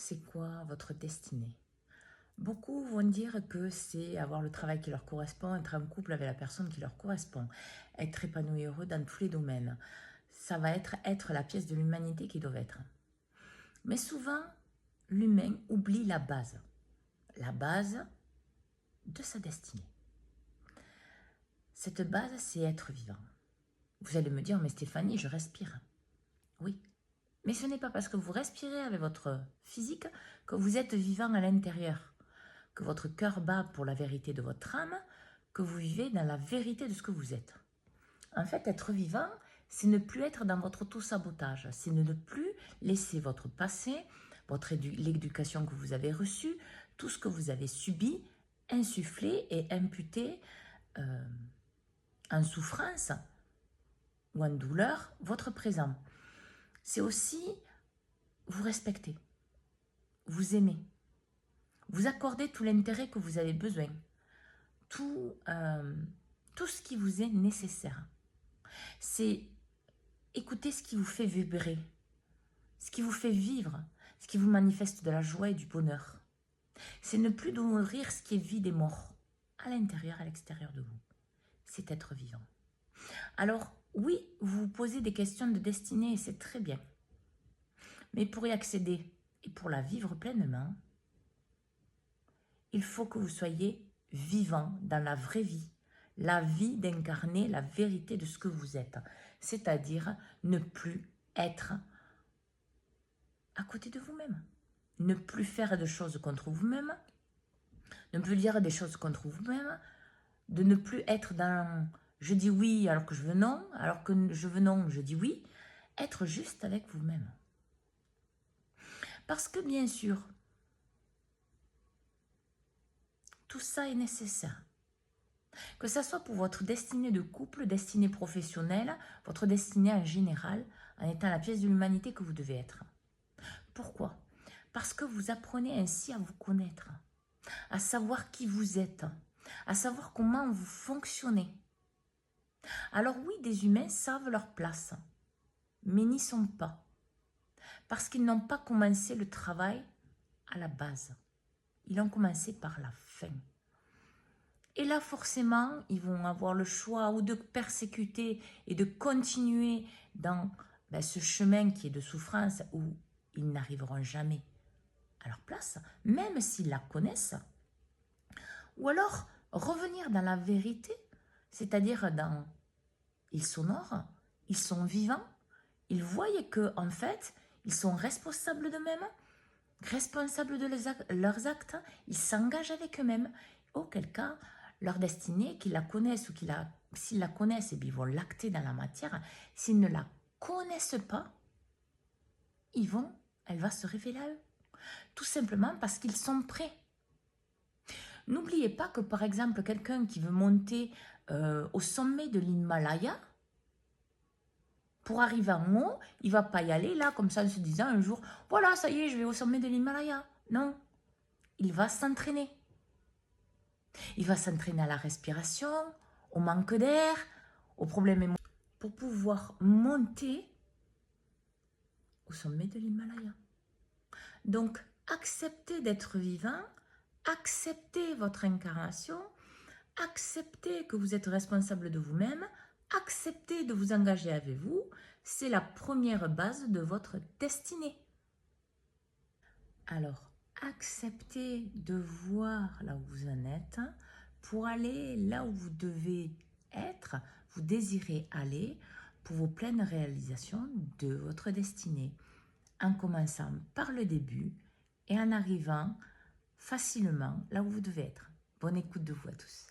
c'est quoi votre destinée? Beaucoup vont dire que c'est avoir le travail qui leur correspond, être en couple avec la personne qui leur correspond, être épanoui et heureux dans tous les domaines. Ça va être la pièce de l'humanité qu'ils doivent être. Mais souvent, l'humain oublie la base de sa destinée. Cette base, c'est être vivant. Vous allez me dire, mais Stéphanie, je respire. Oui, mais ce n'est pas parce que vous respirez avec votre physique que vous êtes vivant à l'intérieur, que votre cœur bat pour la vérité de votre âme, que vous vivez dans la vérité de ce que vous êtes. En fait, être vivant, c'est ne plus être dans votre auto-sabotage, c'est ne plus laisser votre passé, l'éducation que vous avez reçue, tout ce que vous avez subi, insuffler et imputer en souffrance ou en douleur votre présent. C'est aussi vous respecter, vous aimer, vous accorder tout l'intérêt que vous avez besoin, tout ce qui vous est nécessaire. C'est écouter ce qui vous fait vibrer, ce qui vous fait vivre, ce qui vous manifeste de la joie et du bonheur. C'est ne plus nourrir ce qui est vide et mort, à l'intérieur et à l'extérieur de vous. C'est être vivant. Alors, oui, vous vous posez des questions de destinée et c'est très bien. Mais pour y accéder et pour la vivre pleinement, il faut que vous soyez vivant dans la vraie vie, la vie d'incarner la vérité de ce que vous êtes, c'est-à-dire ne plus être à côté de vous-même, ne plus faire de choses contre vous-même, ne plus dire des choses contre vous-même, de ne plus être dans « je dis oui alors que je veux non », alors que je veux non, je dis oui, être juste avec vous-même. Parce que bien sûr, tout ça est nécessaire. Que ce soit pour votre destinée de couple, destinée professionnelle, votre destinée en général, en étant la pièce de l'humanité que vous devez être. Pourquoi? Parce que vous apprenez ainsi à vous connaître, à savoir qui vous êtes, à savoir comment vous fonctionnez. Alors oui, des humains savent leur place, mais n'y sont pas, parce qu'ils n'ont pas commencé le travail à la base. Ils ont commencé par la fin. Et là, forcément, ils vont avoir le choix ou de persécuter et de continuer dans ce chemin qui est de souffrance où ils n'arriveront jamais à leur place, même s'ils la connaissent. Ou alors, revenir dans la vérité, c'est-à-dire dans ils s'honorent, ils sont vivants, ils voient que en fait, ils sont responsables d'eux-mêmes, responsables de leurs actes, ils s'engagent avec eux-mêmes. Auquel cas, leur destinée, qu'ils la connaissent ou s'ils la connaissent, ils vont l'acter dans la matière. S'ils ne la connaissent pas, elle va se révéler à eux. Tout simplement parce qu'ils sont prêts. N'oubliez pas que par exemple, quelqu'un qui veut monter au sommet de l'Himalaya, pour arriver en haut, il ne va pas y aller là comme ça en se disant un jour, voilà, ça y est, je vais au sommet de l'Himalaya. Non, il va s'entraîner. Il va s'entraîner à la respiration, au manque d'air, aux problèmes émotionnels, pour pouvoir monter au sommet de l'Himalaya. Donc, acceptez d'être vivant, acceptez votre incarnation, acceptez que vous êtes responsable de vous-même, acceptez de vous engager avec vous, c'est la première base de votre destinée. Alors, acceptez de voir là où vous en êtes pour aller là où vous devez être, vous désirez aller pour vos pleines réalisations de votre destinée, en commençant par le début et en arrivant facilement là où vous devez être. Bonne écoute de vous à tous.